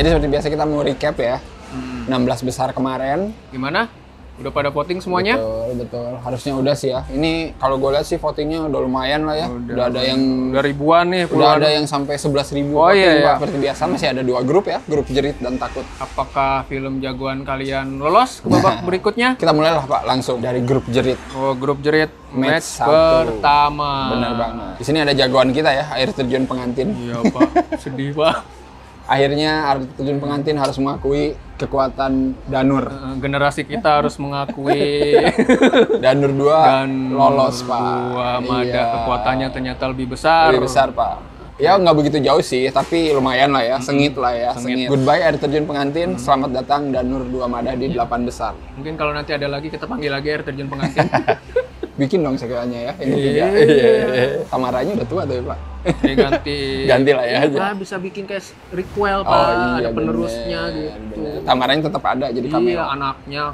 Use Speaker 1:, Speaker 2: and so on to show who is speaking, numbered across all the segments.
Speaker 1: Jadi seperti biasa kita mau recap ya. 16 besar kemarin.
Speaker 2: Gimana? Udah pada voting semuanya?
Speaker 1: Betul. Harusnya udah sih ya. Ini kalau gue lihat sih votingnya udah lumayan lah ya. Udah ada yang
Speaker 2: udah ribuan nih.
Speaker 1: Udah ada yang sampai 11.000 voting, Pak. Seperti biasa masih ada 2 grup ya. Grup Jerit dan Takut.
Speaker 2: Apakah film jagoan kalian lolos ke babak berikutnya?
Speaker 1: Kita mulailah Pak langsung dari grup Jerit.
Speaker 2: Oh, grup Jerit match
Speaker 1: 1.
Speaker 2: pertama.
Speaker 1: Bener banget. Di sini ada jagoan kita ya, air terjun pengantin.
Speaker 2: Iya Pak, sedih Pak.
Speaker 1: Akhirnya air terjun pengantin harus mengakui kekuatan Danur.
Speaker 2: Generasi kita harus mengakui
Speaker 1: Danur 2 lolos Pak.
Speaker 2: Mada kekuatannya ternyata lebih besar.
Speaker 1: Lebih besar Pak. Ya nggak begitu jauh sih, tapi lumayan lah ya, sengit lah ya. Sengit. Goodbye air terjun pengantin, selamat datang Danur 2 Mada di 8 besar.
Speaker 2: Mungkin kalau nanti ada lagi kita panggil lagi air terjun pengantin.
Speaker 1: Bikin dong sekiranya ya, ini 3. Tamaranya udah tua tuh ya Pak. Ganti lah ya.
Speaker 2: Iya, bisa bikin kayak requel Pak, ada penerusnya gitu.
Speaker 1: Bener. Tamaranya tetap ada jadi cameo.
Speaker 2: Iya, anaknya.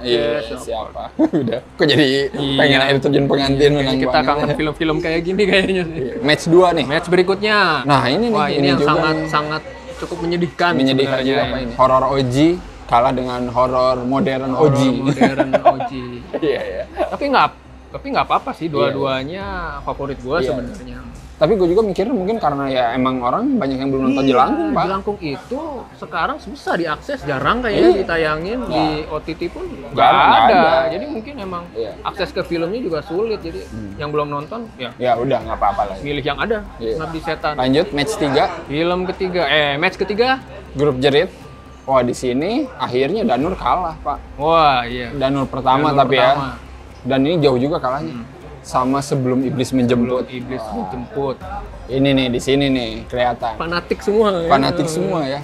Speaker 1: Siapa? Udah. Kok jadi pengen air terjun pengantin menang
Speaker 2: kita kangen film-film kayak gini kayaknya sih.
Speaker 1: Match 2 nih.
Speaker 2: Match berikutnya.
Speaker 1: Nah, ini nih.
Speaker 2: Wah, ini yang sangat cukup menyedihkan.
Speaker 1: Menyedihkan juga Pak ini. Horor OG kalah dengan horor modern OG.
Speaker 2: Modern OG.
Speaker 1: Iya.
Speaker 2: Tapi nggak apa-apa sih, dua-duanya favorit gue sebenarnya.
Speaker 1: Tapi gue juga mikir mungkin karena ya emang orang banyak yang belum nonton Jelangkung, Pak.
Speaker 2: Jelangkung itu sekarang susah diakses, jarang kayaknya ditayangin di OTT pun nggak ada. Jadi mungkin emang akses ke filmnya juga sulit. Jadi yang belum nonton
Speaker 1: ya udah nggak apa-apa lah.
Speaker 2: Milih yang ada, Ngabdi Setan.
Speaker 1: Lanjut match 3.
Speaker 2: Match ketiga.
Speaker 1: Grup Jerit. Wah, di sini akhirnya Danur kalah, Pak.
Speaker 2: Wah, iya.
Speaker 1: Danur pertama tapi ya. Dan ini jauh juga kalahnya. Sama sebelum Iblis menjemput. Ini nih di sini nih kelihatan.
Speaker 2: Fanatik semua.
Speaker 1: Fanatik semua ya.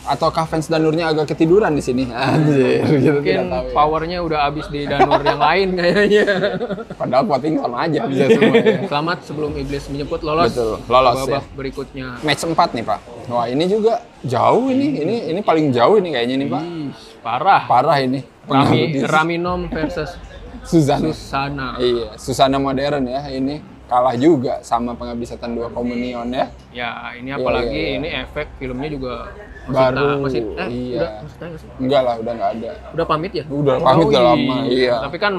Speaker 1: Ataukah fans Danurnya agak ketiduran di sini? Anjir, gitu.
Speaker 2: Mungkin powernya udah habis di Danur yang lain kayaknya.
Speaker 1: Padahal voting sama aja bisa semua ya.
Speaker 2: Selamat sebelum Iblis menjemput lolos.
Speaker 1: Betul, lolos
Speaker 2: babak
Speaker 1: ya.
Speaker 2: Berikutnya.
Speaker 1: Match 4 nih Pak. Wah ini juga jauh ini paling jauh ini kayaknya nih Pak.
Speaker 2: Parah
Speaker 1: ini.
Speaker 2: Raminom versus Susana.
Speaker 1: Iya, Susana modern ya ini kalah juga sama Pengabdi Setan 2 Komunion ya.
Speaker 2: Ya, ini apalagi ini efek filmnya juga masih
Speaker 1: enggak lah, udah nggak ada.
Speaker 2: Udah pamit ya?
Speaker 1: Udah pamit udah lama. Iya.
Speaker 2: Tapi kan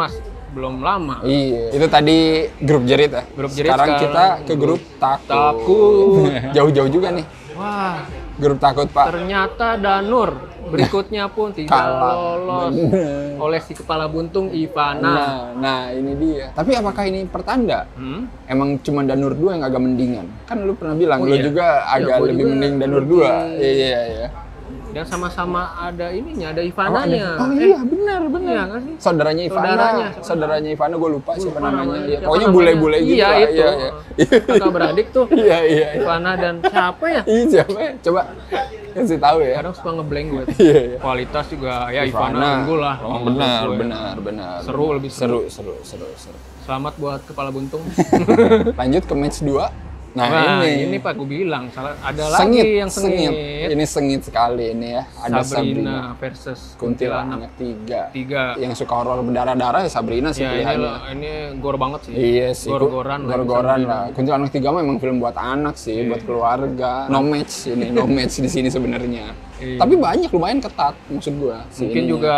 Speaker 2: belum lama.
Speaker 1: Iya. Itu tadi grup Jerit ya. Sekarang kita ke grup Takut. Jauh-jauh juga nih.
Speaker 2: Wah,
Speaker 1: grup Takut Pak.
Speaker 2: Ternyata Danur berikutnya pun tidak lolos oleh si kepala buntung Ivana.
Speaker 1: Nah ini dia. Tapi apakah ini pertanda? Emang cuma Danur 2 yang agak mendingan? Kan lu pernah bilang lu juga agak lebih mending Danur 2. Iya.
Speaker 2: Dan sama-sama ada ininya, ada Ivananya.
Speaker 1: Oh iya, benar.
Speaker 2: Iya, kan sih?
Speaker 1: Saudaranya Ivana, gue lupa siapa namanya. Ya, pokoknya bule-bule gitu lah.
Speaker 2: Iya. Kakak beradik tuh.
Speaker 1: Iya.
Speaker 2: Ivana dan siapa ya?
Speaker 1: Iya, siapa ya? Coba kasih tahu ya.
Speaker 2: Kadang suka ngeblank gue.
Speaker 1: Iya.
Speaker 2: Kualitas juga ya Ivana unggul lah.
Speaker 1: Benar.
Speaker 2: Lebih seru. Selamat buat kepala buntung.
Speaker 1: Lanjut ke match 2.
Speaker 2: Nah ini Pak, gue bilang ada lagi yang sengit.
Speaker 1: Ini sengit sekali ini ya. Ada
Speaker 2: Sabrina versus Kuntilanak
Speaker 1: 3. Yang suka horor berdarah-darah ya Sabrina sih pilihannya.
Speaker 2: Ini gore banget sih.
Speaker 1: Iya sih.
Speaker 2: Gor-goran
Speaker 1: lah. Kuntilanak 3 memang film buat anak sih, buat keluarga. No match di sini sebenarnya. Tapi lumayan ketat maksud gua.
Speaker 2: Mungkin juga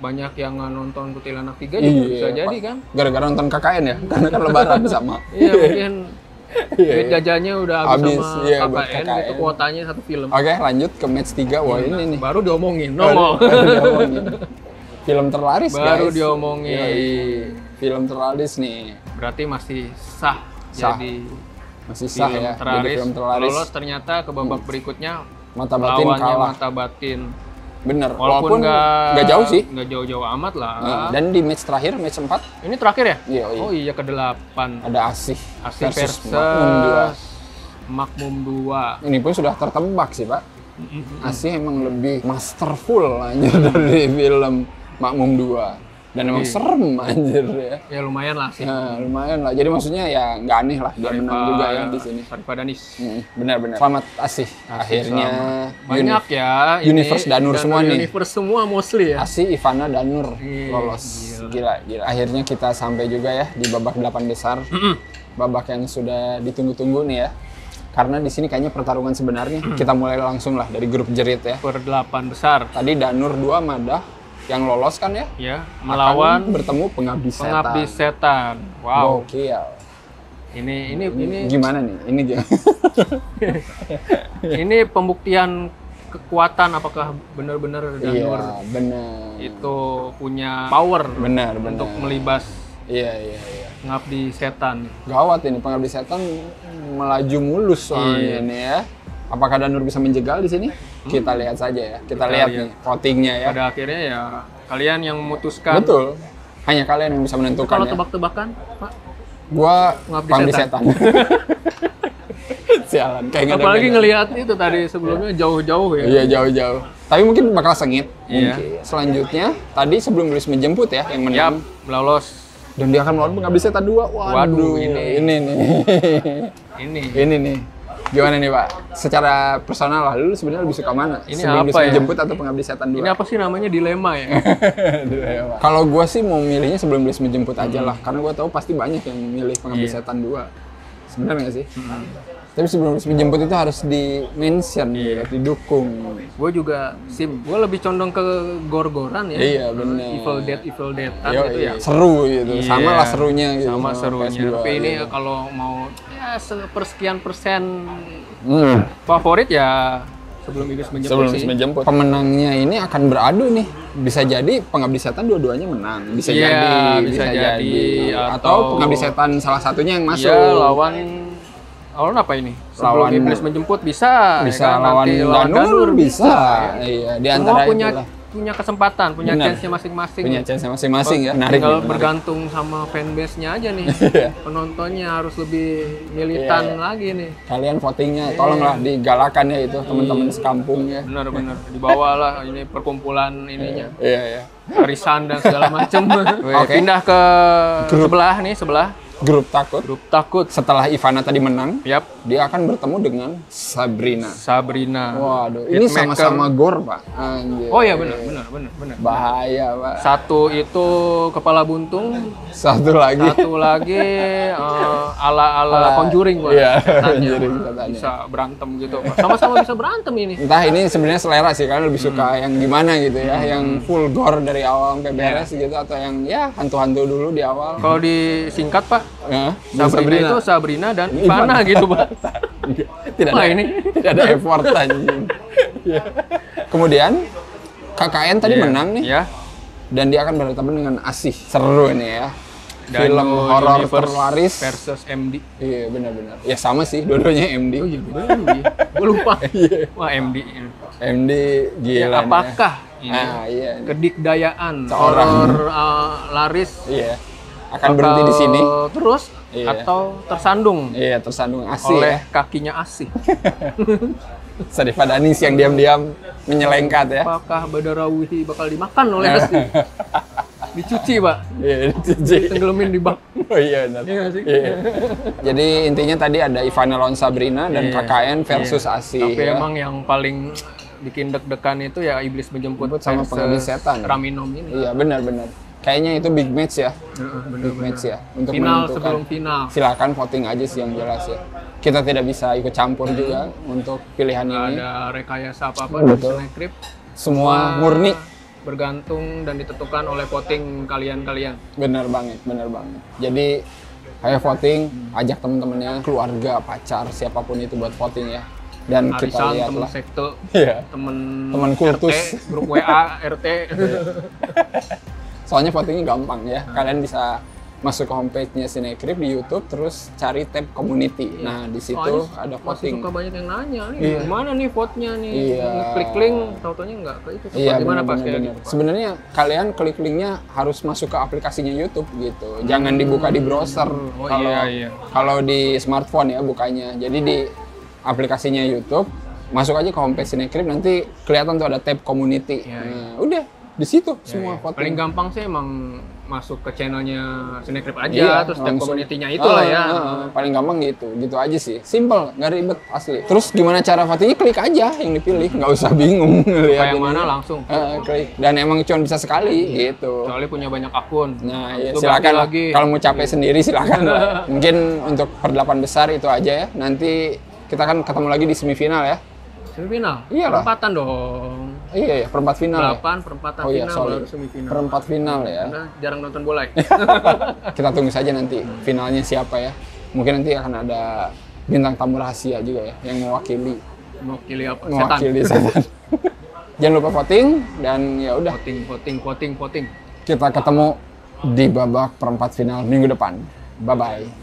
Speaker 2: banyak yang nonton Kuntilanak 3 juga bisa jadi kan.
Speaker 1: Gara-gara nonton KKN ya, karena kan lebaran sama.
Speaker 2: Iya mungkin. Duit jajannya udah habis sama KKN, itu kuotanya satu film.
Speaker 1: Oke, lanjut ke match 3. Wah, ini nih.
Speaker 2: Baru diomongin, nongol.
Speaker 1: Film terlaris, guys.
Speaker 2: Baru diomongin.
Speaker 1: Film terlaris nih.
Speaker 2: Berarti masih sah. Jadi
Speaker 1: masih sah ya.
Speaker 2: Jadi film terlaris. Lolos ternyata ke babak berikutnya.
Speaker 1: Mata batin kalah.
Speaker 2: Mata batin.
Speaker 1: Bener,
Speaker 2: walaupun
Speaker 1: nggak jauh sih.
Speaker 2: Nggak jauh-jauh amat lah.
Speaker 1: Dan di match terakhir, match 4.
Speaker 2: Ini terakhir ya?
Speaker 1: Iya.
Speaker 2: Oh iya, ke-8.
Speaker 1: Ada Asih
Speaker 2: versus Makmum 2.
Speaker 1: Ini pun sudah tertebak sih, Pak. Asih emang lebih masterful anjir dari film Makmum 2. Dan emang serem anjir ya.
Speaker 2: Ya lumayan lah sih.
Speaker 1: Nah, lumayan lah. Jadi maksudnya ya nggak aneh lah dia menang juga ya di sini.
Speaker 2: Daripada Nis.
Speaker 1: Benar-benar. Selamat Asih. Akhirnya
Speaker 2: banyak ya.
Speaker 1: Universe Danur semua nih.
Speaker 2: Universe semua mostly ya.
Speaker 1: Asih, Ivana, Danur lolos. Gila. Akhirnya kita sampai juga ya di babak 8 besar. Babak yang sudah ditunggu-tunggu nih ya. Karena di sini kayaknya pertarungan sebenarnya. Kita mulai langsung lah dari grup jerit ya.
Speaker 2: Per 8 besar.
Speaker 1: Tadi Danur 2 Madah yang lolos kan ya?
Speaker 2: Ya, melawan
Speaker 1: akan bertemu Pengabdi Setan.
Speaker 2: Pengabdi Setan. Wow.
Speaker 1: Gokil.
Speaker 2: Ini
Speaker 1: gimana nih? Ini gimana?
Speaker 2: Ini pembuktian kekuatan apakah benar-benar Danur
Speaker 1: Iya, benar.
Speaker 2: itu punya power
Speaker 1: Benar.
Speaker 2: untuk melibas
Speaker 1: Iya.
Speaker 2: Pengabdi Setan.
Speaker 1: Gawat ini Pengabdi Setan melaju mulus soalnya ini ya. Apakah Danur bisa menjegal di sini? Kita lihat saja ya. Kita lihat nih votingnya ya.
Speaker 2: Pada akhirnya ya kalian yang memutuskan.
Speaker 1: Betul. Hanya kalian yang bisa menentukan
Speaker 2: Kalau
Speaker 1: ya.
Speaker 2: tebak-tebakan, Pak?
Speaker 1: Gua Pengabdi
Speaker 2: Pengabdi
Speaker 1: Setan. Sialan. Kayak nggak ada
Speaker 2: Apalagi
Speaker 1: beda.
Speaker 2: ngelihat itu tadi sebelumnya jauh-jauh ya.
Speaker 1: Iya, jauh-jauh. Tapi mungkin bakal sengit.
Speaker 2: Iya.
Speaker 1: Mungkin. Selanjutnya, tadi sebelum Iblis menjemput ya, yang menang.
Speaker 2: Yap, lolos.
Speaker 1: Dan dia akan melawan Pengabdi Setan 2. Waduh, ini nih. Ini nih. Gimana nih Pak? Secara personal lah, lu sebenarnya lebih suka mana?
Speaker 2: Ini
Speaker 1: sebelum
Speaker 2: apa
Speaker 1: Iblis
Speaker 2: ya?
Speaker 1: menjemput atau Pengabdi Setan 2?
Speaker 2: Ini apa sih namanya dilema ya?
Speaker 1: Kalau gua sih mau milihnya sebelum Iblis menjemput aja lah, karena gua tahu pasti banyak yang milih Pengabdi Setan 2. Sebenarnya nggak sih? Tapi sebelum Iblis menjemput itu harus di-mention, harus didukung.
Speaker 2: Gue juga gue lebih condong ke gor-goran ya.
Speaker 1: Iya, benar.
Speaker 2: Evil Dead
Speaker 1: Yo,
Speaker 2: gitu ya.
Speaker 1: seru gitu.
Speaker 2: Iya,
Speaker 1: Sama lah serunya gitu.
Speaker 2: Sama serunya.
Speaker 1: PS2
Speaker 2: Tapi ini
Speaker 1: gitu.
Speaker 2: kalau mau ya sepersekian persen favorit ya sebelum Iblis menjemput
Speaker 1: Sebelum
Speaker 2: sih.
Speaker 1: Iblis menjemput. Pemenangnya ini akan beradu nih. Bisa jadi Pengabdi Setan dua-duanya menang. Bisa
Speaker 2: Iya,
Speaker 1: bisa jadi.
Speaker 2: Atau
Speaker 1: Pengabdi Setan salah satunya yang masuk.
Speaker 2: Iya, lawan apa ini? Sebelum
Speaker 1: Lawan-
Speaker 2: Iblis menjemput bisa
Speaker 1: Bisa
Speaker 2: ya kan?
Speaker 1: lawan
Speaker 2: Nanti
Speaker 1: Danur bisa.
Speaker 2: ya.
Speaker 1: Iya, di
Speaker 2: Semua
Speaker 1: antara
Speaker 2: punya
Speaker 1: itulah.
Speaker 2: punya kesempatan, punya
Speaker 1: Benar.
Speaker 2: chance-nya masing-masing.
Speaker 1: Punya chance masing-masing ya. Menarik.
Speaker 2: Tinggal
Speaker 1: nih, menarik.
Speaker 2: bergantung sama fanbase-nya aja nih.
Speaker 1: Iya.
Speaker 2: Penontonnya harus lebih militan
Speaker 1: Iya.
Speaker 2: lagi nih.
Speaker 1: Kalian votingnya tolonglah digalakan ya itu teman-teman sekampung ya.
Speaker 2: Benar-benar dibawalah ini perkumpulan ininya.
Speaker 1: Iya.
Speaker 2: Arisan dan segala macam.
Speaker 1: Oke.
Speaker 2: Pindah ke sebelah
Speaker 1: Grup takut.
Speaker 2: grup takut.
Speaker 1: Setelah Ivana tadi menang,
Speaker 2: Yap,
Speaker 1: dia akan bertemu dengan Sabrina.
Speaker 2: Sabrina.
Speaker 1: Waduh, ini
Speaker 2: Hitmaker.
Speaker 1: sama-sama gor, Pak. Anjir.
Speaker 2: Oh iya benar.
Speaker 1: Bahaya, Pak.
Speaker 2: Satu itu kepala buntung,
Speaker 1: Satu lagi.
Speaker 2: satu lagi ala Conjuring, Pak.
Speaker 1: Iya,
Speaker 2: Katanya.
Speaker 1: Conjuring katanya.
Speaker 2: Bisa berantem gitu. Sama-sama bisa berantem ini.
Speaker 1: Entah ini sebenarnya selera sih, kalian lebih suka yang gimana gitu ya, yang full gore dari awal sampai beres gitu, atau yang ya hantu-hantu dulu di awal.
Speaker 2: Kalau disingkat, Pak,
Speaker 1: Ya,
Speaker 2: Sabrina itu Sabrina dan Ivana gitu, Pak.
Speaker 1: tidak
Speaker 2: Wah,
Speaker 1: ada,
Speaker 2: ini.
Speaker 1: tidak ada effort anjing. Iya. Kemudian KKN tadi menang nih,
Speaker 2: Ya.
Speaker 1: dan dia akan bertemu dengan Asih. Seru ini ya. Film
Speaker 2: Dino
Speaker 1: horor
Speaker 2: Universe
Speaker 1: terlaris
Speaker 2: versus MD.
Speaker 1: Iya, benar-benar. Ya sama sih, dua-duanya MD.
Speaker 2: Oh iya, gue lupa. Wah, MD.
Speaker 1: MD
Speaker 2: Ya,
Speaker 1: gila nih.
Speaker 2: apakah ini
Speaker 1: Ah, iya.
Speaker 2: kedikdayaan
Speaker 1: Seorang.
Speaker 2: horor laris
Speaker 1: Iya. Akan berhenti di sini.
Speaker 2: terus
Speaker 1: Iya.
Speaker 2: atau tersandung
Speaker 1: Iya, tersandung Asih
Speaker 2: oleh
Speaker 1: ya.
Speaker 2: kakinya Asih?
Speaker 1: Daripada Anis yang diam-diam menyelengkat ya.
Speaker 2: Apakah Badarawihi bakal dimakan oleh Asih? Dicuci, Pak.
Speaker 1: Iya, dicuci.
Speaker 2: Tenggelamin di bak.
Speaker 1: Oh iya, benar.
Speaker 2: Iya nggak sih?
Speaker 1: Iya. Jadi intinya tadi ada Ivana lawan Sabrina dan KKN versus Asih.
Speaker 2: Tapi
Speaker 1: ya.
Speaker 2: emang yang paling bikin deg-degan itu ya Iblis menjemput
Speaker 1: sama Pengabdi Setan.
Speaker 2: Raminom ini.
Speaker 1: Iya, benar-benar. Kayaknya itu big match ya.
Speaker 2: Bener.
Speaker 1: Big match ya. Untuk
Speaker 2: Final
Speaker 1: menentukan.
Speaker 2: sebelum final.
Speaker 1: Silakan voting aja sih yang jelas ya. Kita tidak bisa ikut campur juga untuk pilihan
Speaker 2: Nggak
Speaker 1: ini.
Speaker 2: ada rekayasa apa-apa dari
Speaker 1: Betul.
Speaker 2: Snackcrypt.
Speaker 1: Semua murni.
Speaker 2: Bergantung dan ditentukan oleh voting kalian-kalian.
Speaker 1: Benar banget, benar banget. Jadi ayo voting, ajak teman-temannya, keluarga, pacar, siapapun itu buat voting ya. Dan kita
Speaker 2: Arisan,
Speaker 1: lihat
Speaker 2: temen
Speaker 1: lah.
Speaker 2: sekte,
Speaker 1: Iya.
Speaker 2: temen
Speaker 1: kultus.
Speaker 2: RT, grup WA, RT.
Speaker 1: Soalnya votingnya gampang ya. Kalian bisa masuk ke homepage-nya Snackcrypt di YouTube, terus cari tab community. Nah, di situ
Speaker 2: Soalnya
Speaker 1: ada
Speaker 2: masih
Speaker 1: voting.
Speaker 2: suka banyak yang nanya nih,
Speaker 1: Iya.
Speaker 2: gimana nih vote-nya nih?
Speaker 1: Iya.
Speaker 2: Klik link, tau-taunya nggak ke itu.
Speaker 1: Iya,
Speaker 2: Gimana pas kayak
Speaker 1: benar-benar.
Speaker 2: gitu?
Speaker 1: Sebenarnya kalian klik linknya harus masuk ke aplikasinya YouTube gitu. Jangan dibuka di browser.
Speaker 2: Oh,
Speaker 1: Kalau
Speaker 2: iya.
Speaker 1: kalau di smartphone ya bukanya. Jadi di aplikasinya YouTube, masuk aja ke homepage Snackcrypt, nanti kelihatan tuh ada tab community.
Speaker 2: Iya,
Speaker 1: Nah, udah di situ semua
Speaker 2: Paling
Speaker 1: voting.
Speaker 2: gampang sih emang masuk ke channelnya Snackcrypt aja,
Speaker 1: Iya,
Speaker 2: terus tab
Speaker 1: langsung.
Speaker 2: community-nya itulah ya.
Speaker 1: Paling gampang gitu aja sih. Simple, nggak ribet asli. Terus gimana cara votingnya? Klik aja yang dipilih, nggak usah bingung ngeliat
Speaker 2: Kayak
Speaker 1: ini.
Speaker 2: mana langsung.
Speaker 1: Klik. Dan emang cuma bisa sekali gitu.
Speaker 2: Soalnya punya banyak akun.
Speaker 1: Nah, ya,
Speaker 2: Itu
Speaker 1: silakan lah.
Speaker 2: lagi.
Speaker 1: Kalau mau capek sendiri silakan lah. Mungkin untuk per 8 besar itu aja ya. Nanti kita kan ketemu lagi di semifinal ya.
Speaker 2: Semifinal?
Speaker 1: Iya lah.
Speaker 2: Perempatan dong.
Speaker 1: Iya, perempat final.
Speaker 2: 8, perempatan
Speaker 1: iya,
Speaker 2: final, baru semifinal.
Speaker 1: Perempat final ya.
Speaker 2: Anda jarang nonton bola ya?
Speaker 1: Kita tunggu saja nanti finalnya siapa ya. Mungkin nanti akan ada bintang tamu rahasia juga ya, yang mewakili.
Speaker 2: Mewakili apa?
Speaker 1: Mewakili setan. Jangan lupa voting, dan ya udah.
Speaker 2: Voting.
Speaker 1: Kita ketemu di babak perempat final minggu depan. Bye-bye.